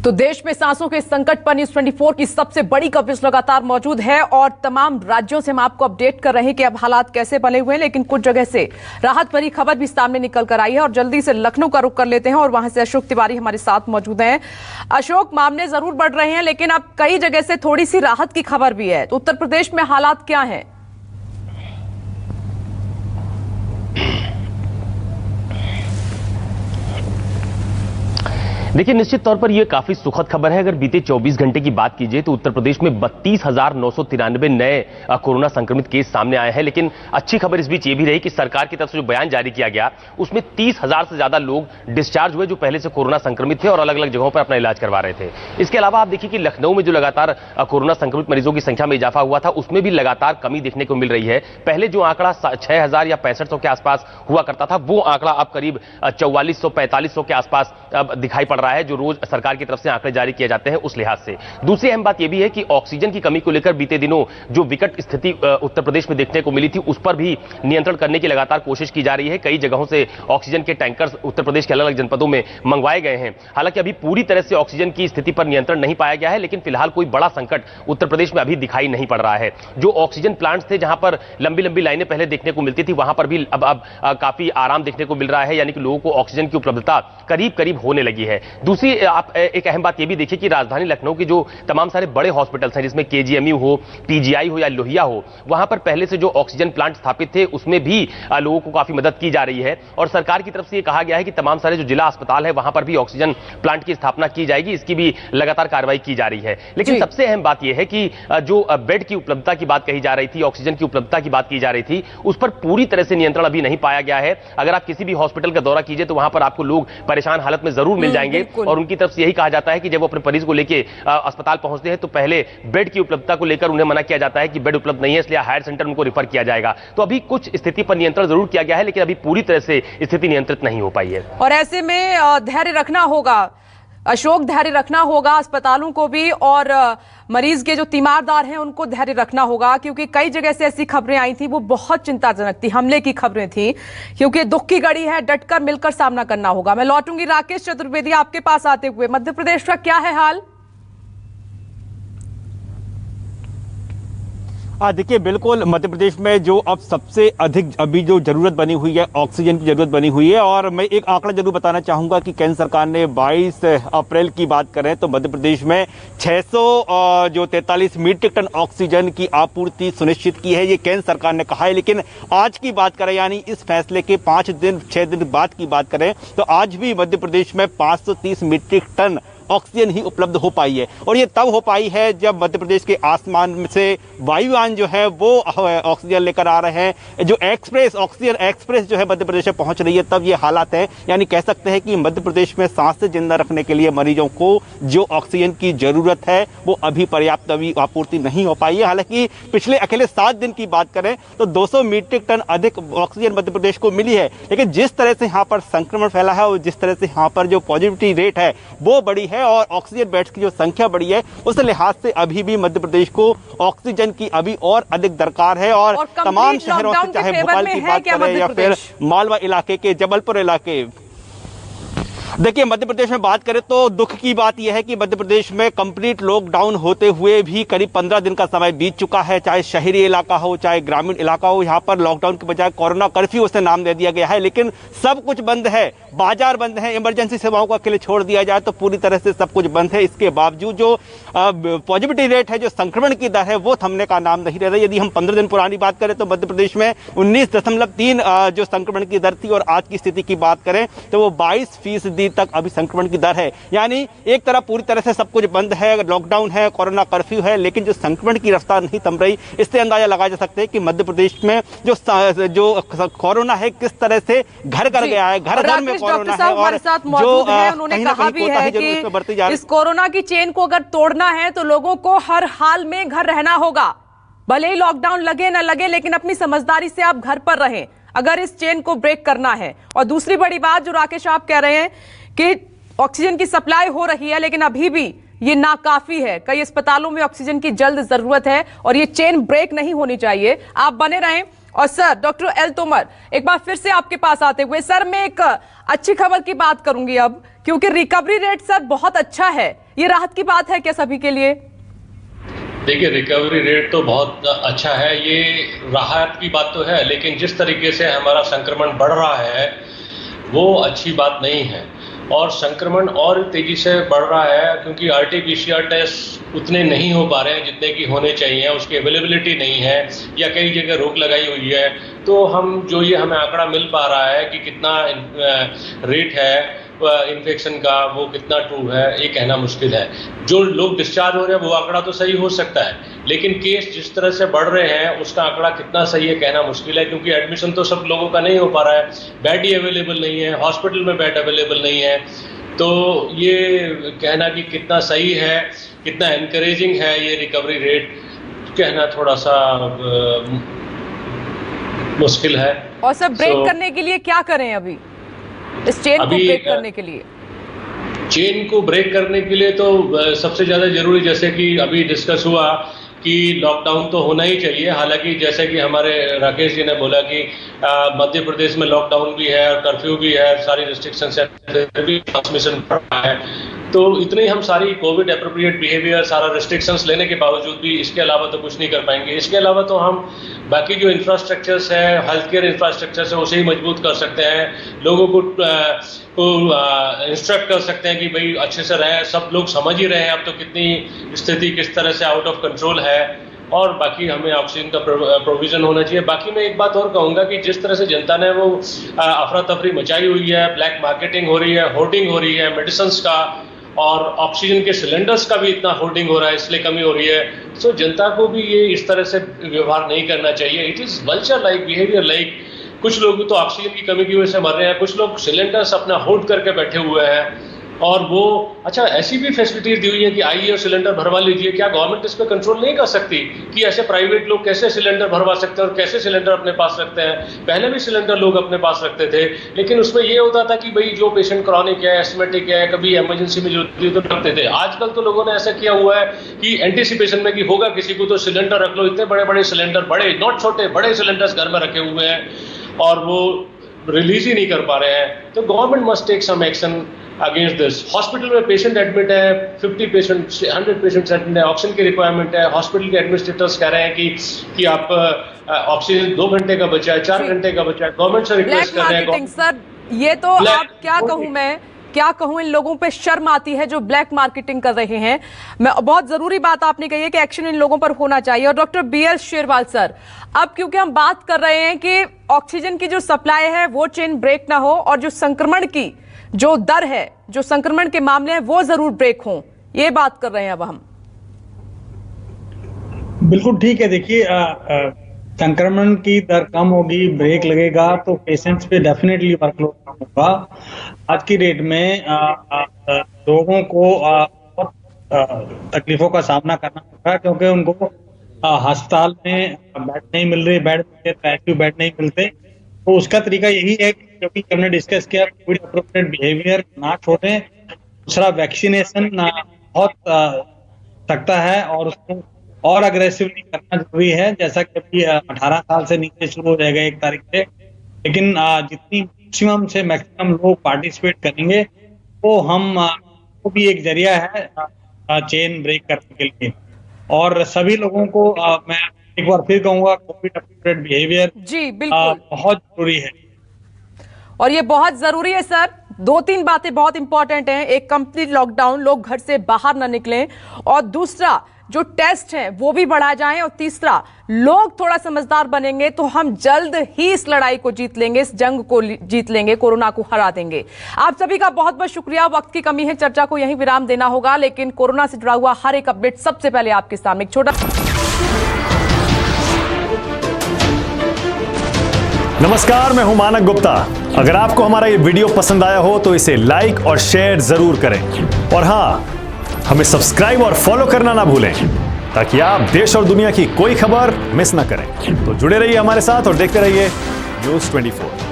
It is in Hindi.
तो देश में सांसों के संकट पर न्यूज़ 24 की सबसे बड़ी कवरेज लगातार मौजूद है और तमाम राज्यों से हम आपको अपडेट कर रहे हैं कि अब हालात कैसे बने हुए हैं। लेकिन कुछ जगह से राहत भरी खबर भी सामने निकल कर आई है और जल्दी से लखनऊ का रुख कर लेते हैं और वहां से अशोक तिवारी हमारे साथ मौजूद हैं। अशोक, मामले जरूर बढ़ रहे हैं लेकिन अब कई जगह से थोड़ी सी राहत की खबर भी है, तो उत्तर प्रदेश में हालात क्या है? देखिए, निश्चित तौर पर यह काफी सुखद खबर है। अगर बीते 24 घंटे की बात कीजिए तो उत्तर प्रदेश में 32,993 नए कोरोना संक्रमित केस सामने आए हैं। लेकिन अच्छी खबर इस बीच ये भी रही कि सरकार की तरफ से जो बयान जारी किया गया उसमें 30,000 से ज्यादा लोग डिस्चार्ज हुए जो पहले से कोरोना संक्रमित थे और अलग अलग जगहों पर अपना इलाज करवा रहे थे। इसके अलावा आप देखिए कि लखनऊ में जो लगातार कोरोना संक्रमित मरीजों की संख्या में इजाफा हुआ था उसमें भी लगातार कमी देखने को मिल रही है। पहले जो आंकड़ा 6,000 या 6500 के आसपास हुआ करता था वो आंकड़ा अब करीब 4400-4500 के आसपास अब दिखाई पड़ रहा है, जो रोज सरकार की तरफ से आंकड़े जारी किए जाते हैं उस लिहाज से। दूसरी अहम बात यह भी है कि ऑक्सीजन की कमी को लेकर बीते दिनों जो विकट स्थिति उत्तर प्रदेश में देखने को मिली थी उस पर भी नियंत्रण करने की लगातार कोशिश की जा रही है। कई जगहों से ऑक्सीजन के टैंकर्स उत्तर प्रदेश के अलग अलग जनपदों में मंगवाए गए हैं। हालांकि अभी पूरी तरह से ऑक्सीजन की स्थिति पर नियंत्रण नहीं पाया गया है, लेकिन फिलहाल कोई बड़ा संकट उत्तर प्रदेश में अभी दिखाई नहीं पड़ रहा है। जो ऑक्सीजन प्लांट्स थे जहां पर लंबी लंबी लाइनें पहले देखने को मिलती थी वहां पर भी अब काफी आराम देखने को मिल रहा है, यानी कि लोगों को ऑक्सीजन की उपलब्धता करीब करीब होने लगी है। दूसरी आप एक अहम बात यह भी देखिए कि राजधानी लखनऊ के जो तमाम सारे बड़े हॉस्पिटल्स हैं जिसमें केजीएमयू हो, पीजीआई हो या लोहिया हो, वहां पर पहले से जो ऑक्सीजन प्लांट स्थापित थे उसमें भी लोगों को काफी मदद की जा रही है और सरकार की तरफ से यह कहा गया है कि तमाम सारे जो जिला अस्पताल है वहां पर भी ऑक्सीजन प्लांट की स्थापना की जाएगी। इसकी भी लगातार कार्रवाई की जा रही है। लेकिन सबसे अहम बात यह है कि जो बेड की उपलब्धता की बात कही जा रही थी, ऑक्सीजन की उपलब्धता की बात की जा रही थी, उस पर पूरी तरह से नियंत्रण अभी नहीं पाया गया है। अगर आप किसी भी हॉस्पिटल का दौरा कीजिए तो वहां पर आपको लोग परेशान हालत में जरूर मिल जाएंगे और उनकी तरफ से यही कहा जाता है कि जब वो अपने मरीज को लेके अस्पताल पहुंचते हैं तो पहले बेड की उपलब्धता को लेकर उन्हें मना किया जाता है कि बेड उपलब्ध नहीं है, इसलिए हायर सेंटर उनको रिफर किया जाएगा। तो अभी कुछ स्थिति पर नियंत्रण जरूर किया गया है लेकिन अभी पूरी तरह से स्थिति नियंत्रित नहीं हो पाई है और ऐसे में धैर्य रखना होगा अशोक, धैर्य रखना होगा अस्पतालों को भी और मरीज के जो तीमारदार हैं उनको धैर्य रखना होगा, क्योंकि कई जगह से ऐसी खबरें आई थी वो बहुत चिंताजनक थी, हमले की खबरें थी। क्योंकि दुख की घड़ी है, डटकर मिलकर सामना करना होगा। मैं लौटूंगी राकेश चतुर्वेदी आपके पास आते हुए। मध्य प्रदेश का क्या है हाल? देखिए, बिल्कुल मध्य प्रदेश में जो अब सबसे अधिक अभी जो जरूरत बनी हुई है ऑक्सीजन की जरूरत बनी हुई है। और मैं एक आंकड़ा जरूर बताना चाहूंगा कि केंद्र सरकार ने 22 अप्रैल की बात करें तो मध्य प्रदेश में 643 मीट्रिक टन ऑक्सीजन की आपूर्ति सुनिश्चित की है, ये केंद्र सरकार ने कहा है। लेकिन आज की बात करें, यानी इस फैसले के 6 दिन बाद की बात करें तो आज भी मध्य प्रदेश में 530 मीट्रिक टन ऑक्सीजन ही उपलब्ध हो पाई है। और ये तब हो पाई है जब मध्य प्रदेश के आसमान से वायुयान जो है वो ऑक्सीजन लेकर आ रहे हैं। जो ऑक्सीजन एक्सप्रेस जो है मध्य प्रदेश में पहुंच रही है, तब ये हालात है। यानी कह सकते हैं कि मध्य प्रदेश में सांसें जिंदा रखने के लिए मरीजों को जो ऑक्सीजन की जरूरत है वो अभी पर्याप्त अभी आपूर्ति नहीं हो पाई है। हालांकि पिछले अकेले 7 दिन की बात करें तो 200 मीट्रिक टन अधिक ऑक्सीजन मध्य प्रदेश को मिली है। लेकिन जिस तरह से यहाँ पर संक्रमण फैला है और जिस तरह से यहाँ पर जो पॉजिटिविटी रेट है वो बड़ी है और ऑक्सीजन बेड्स की जो संख्या बढ़ी है उस लिहाज से अभी भी मध्य प्रदेश को ऑक्सीजन की अभी और अधिक दरकार है। और तमाम शहरों से, चाहे भोपाल की बात करें या फिर मालवा इलाके के, जबलपुर इलाके, देखिए मध्य प्रदेश में बात करें तो दुख की बात यह है कि मध्य प्रदेश में कंप्लीट लॉकडाउन होते हुए भी करीब 15 दिन का समय बीत चुका है। चाहे शहरी इलाका हो चाहे ग्रामीण इलाका हो, यहाँ पर लॉकडाउन के बजाय कोरोना कर्फ्यू उसे नाम दे दिया गया है। लेकिन सब कुछ बंद है, बाजार बंद है, इमरजेंसी सेवाओं को अकेले छोड़ दिया जाए तो पूरी तरह से सब कुछ बंद है। इसके बावजूद जो पॉजिटिविटी रेट है, जो संक्रमण की दर है, वो थमने का नाम नहीं ले रही। यदि हम 15 दिन पुरानी बात करें तो मध्य प्रदेश में 19.3 जो संक्रमण की दर थी और आज की स्थिति की बात करें तो वो 22% तक अभी संक्रमण की दर है। यानी एक तरफ पूरी तरह से सब कुछ बंद है, लॉकडाउन है, कोरोना कर्फ्यू है, लेकिन जो संक्रमण की रफ्तार नहीं थम रही। इससे अंदाजा लगाया जा सकता है कि मध्य प्रदेश में जो कोरोना है किस तरह से घर कर गया है, घर घर में कोरोना है। और जो उन्होंने कहा भी है कि इस कोरोना की चेन को अगर तोड़ना है तो लोगों को हर हाल में घर रहना होगा, भले ही लॉकडाउन लगे ना लगे, लेकिन अपनी समझदारी से आप घर पर रहें अगर इस चेन को ब्रेक करना है। और दूसरी बड़ी बात जो राकेश आप कह रहे हैं कि ऑक्सीजन की सप्लाई हो रही है लेकिन अभी भी ये नाकाफी है। कई अस्पतालों में ऑक्सीजन की जल्द जरूरत है और ये चेन ब्रेक नहीं होनी चाहिए। आप बने रहें। और सर, डॉक्टर एल तोमर, एक बार फिर से आपके पास आते हुए, सर मैं एक अच्छी खबर की बात करूंगी अब क्योंकि रिकवरी रेट सर बहुत अच्छा है, ये राहत की बात है क्या सभी के लिए? देखिए, रिकवरी रेट तो बहुत अच्छा है, ये राहत की बात तो है, लेकिन जिस तरीके से हमारा संक्रमण बढ़ रहा है वो अच्छी बात नहीं है। और संक्रमण और तेजी से बढ़ रहा है क्योंकि RT-PCR टेस्ट उतने नहीं हो पा रहे हैं जितने की होने चाहिए, उसकी अवेलेबिलिटी नहीं है या कई जगह रोक लगाई हुई है। तो ये हमें आंकड़ा मिल पा रहा है कि कितना रेट है इन्फेक्शन का, वो कितना ट्रू है ये कहना मुश्किल है। जो लोग डिस्चार्ज हो रहे हैं वो आंकड़ा तो सही हो सकता है, लेकिन केस जिस तरह से बढ़ रहे हैं उसका आंकड़ा कितना सही है कहना मुश्किल है, क्योंकि एडमिशन तो सब लोगों का नहीं हो पा रहा है, बेड ही अवेलेबल नहीं है, हॉस्पिटल में बेड अवेलेबल नहीं है। तो ये कहना कि कितना सही है, कितना एनकरेजिंग है ये रिकवरी रेट, कहना थोड़ा सा मुश्किल है। और सब ब्रेक करने के लिए क्या करें अभी, इस चेन को ब्रेक करने के लिए? चेन को ब्रेक करने के लिए तो सबसे ज़्यादा जरूरी, जैसे कि अभी डिस्कस हुआ कि लॉकडाउन तो होना ही चाहिए। हालांकि जैसे कि हमारे राकेश जी ने बोला कि मध्य प्रदेश में लॉकडाउन भी है और कर्फ्यू भी है, सारी रिस्ट्रिक्शंस है, भी ट्रांसमिशन बढ़ रहा है, तो इतने ही हम सारी कोविड एप्रोप्रिएट बिहेवियर, सारा रिस्ट्रिक्शंस लेने के बावजूद भी इसके अलावा तो कुछ नहीं कर पाएंगे। इसके अलावा तो हम बाकी जो इंफ्रास्ट्रक्चर्स है, हेल्थ केयर इंफ्रास्ट्रक्चर्स है, उसे ही मजबूत कर सकते हैं, लोगों को इंस्ट्रक्ट कर सकते हैं कि भाई अच्छे से रहें। सब लोग समझ ही रहे हैं अब तो कितनी स्थिति किस तरह से आउट ऑफ कंट्रोल है, और बाकी हमें ऑक्सीजन का प्रोविजन होना चाहिए। बाकी मैं एक बात और कहूँगा कि जिस तरह से जनता ने वो अफरा तफरी मचाई हुई है, ब्लैक मार्केटिंग हो रही है, होर्डिंग हो रही है मेडिसिन का, और ऑक्सीजन के सिलेंडर्स का भी इतना होर्डिंग हो रहा है, इसलिए कमी हो रही है। सो जनता को भी ये इस तरह से व्यवहार नहीं करना चाहिए। It is vulture like behaviour, like कुछ लोग तो ऑक्सीजन की कमी की वजह से मर रहे हैं, कुछ लोग सिलेंडर्स अपना होल्ड करके बैठे हुए हैं, और वो अच्छा ऐसी भी फैसिलिटीज दी हुई है कि आइए और सिलेंडर भरवा लीजिए। क्या गवर्नमेंट इस पर कंट्रोल नहीं कर सकती कि ऐसे प्राइवेट लोग कैसे सिलेंडर भरवा सकते हैं और कैसे सिलेंडर अपने पास रखते हैं? पहले भी सिलेंडर लोग अपने पास रखते थे, लेकिन उसमें ये होता था कि भाई जो पेशेंट क्रॉनिक है, एस्थमेटिक है, कभी इमरजेंसी में जरूरत है तो रखते थे। आजकल तो लोगों ने ऐसा किया हुआ है कि एंटीसिपेशन में कि होगा किसी को तो सिलेंडर रख लो। इतने बड़े बड़े सिलेंडर, बड़े नॉट छोटे, बड़े सिलेंडर्स घर में रखे हुए हैं और वो रिलीज ही नहीं कर पा रहे हैं। तो government must take some action against this. Hospital में पेशेंट एडमिट है, 50 पेशेंट, 100 पेशेंट्स एडमिट है, ऑक्सीजन की रिक्वायरमेंट है। हॉस्पिटल के एडमिनिस्ट्रेटर्स कह रहे हैं कि आप ऑक्सीजन 2 घंटे का बचा है, 4 घंटे का बचा है। गवर्नमेंट से रिक्वेस्ट कर रहे हैं सर, ये तो आप क्या कहूं इन लोगों पे शर्म आती है जो ब्लैक मार्केटिंग कर रहे हैं। मैं बहुत जरूरी बात आपने कही है कि एक्शन इन लोगों पर होना चाहिए। और डॉक्टर BL शेरवाल सर, अब क्योंकि हम बात कर रहे हैं कि ऑक्सीजन की जो सप्लाई है वो चेन ब्रेक ना हो, और जो संक्रमण की जो दर है, जो संक्रमण के मामले हैं वो जरूर ब्रेक हों, ये बात कर रहे हैं अब हम। बिल्कुल ठीक है। देखिए, संक्रमण की दर कम होगी, ब्रेक लगेगा तो पेशेंट्स पे डेफिनेटली वर्कलोड कम होगा। आज की डेट में लोगों को बहुत तकलीफों का सामना करना पड़ रहा है, क्योंकि उनको अस्पताल में बेड नहीं मिल रहे, ICU बेड नहीं मिलते। तो उसका तरीका यही है कि क्योंकि हमने डिस्कस किया, कोविड एप्रोप्रिएट बिहेवियर ना छोड़ें, दूसरा वैक्सीनेशन बहुत सकता है और उसको और अग्रेसिवली करना जरूरी है, जैसा कि अभी 18 साल से नीचे शुरू हो जाएगा 1 तारीख से। लेकिन जितनी मैक्सिमम से मैक्सिमम लोग पार्टिसिपेट करेंगे वो वो भी एक जरिया है चेन ब्रेक करने के लिए। और सभी लोगों को मैं एक बार फिर कहूंगा, कोविड एप्रोप्रिएट बिहेवियर जी बिल्कुल बहुत जरूरी है। और ये बहुत जरूरी है सर। 2-3 बातें बहुत इंपॉर्टेंट हैं। एक, कंप्लीट लॉकडाउन, लोग घर से बाहर ना निकलें, और दूसरा जो टेस्ट हैं वो भी बढ़ा जाएं, और तीसरा लोग थोड़ा समझदार बनेंगे तो हम जल्द ही इस लड़ाई को जीत लेंगे, इस जंग को जीत लेंगे, कोरोना को हरा देंगे। आप सभी का बहुत बहुत शुक्रिया। वक्त की कमी है, चर्चा को यहीं विराम देना होगा, लेकिन कोरोना से जुड़ा हुआ हर एक अपडेट सबसे पहले आपके सामने। एक छोटा नमस्कार, मैं हूं मानक गुप्ता। अगर आपको हमारा ये वीडियो पसंद आया हो तो इसे लाइक और शेयर जरूर करें, और हां, हमें सब्सक्राइब और फॉलो करना ना भूलें ताकि आप देश और दुनिया की कोई खबर मिस ना करें। तो जुड़े रहिए हमारे साथ और देखते रहिए News 24।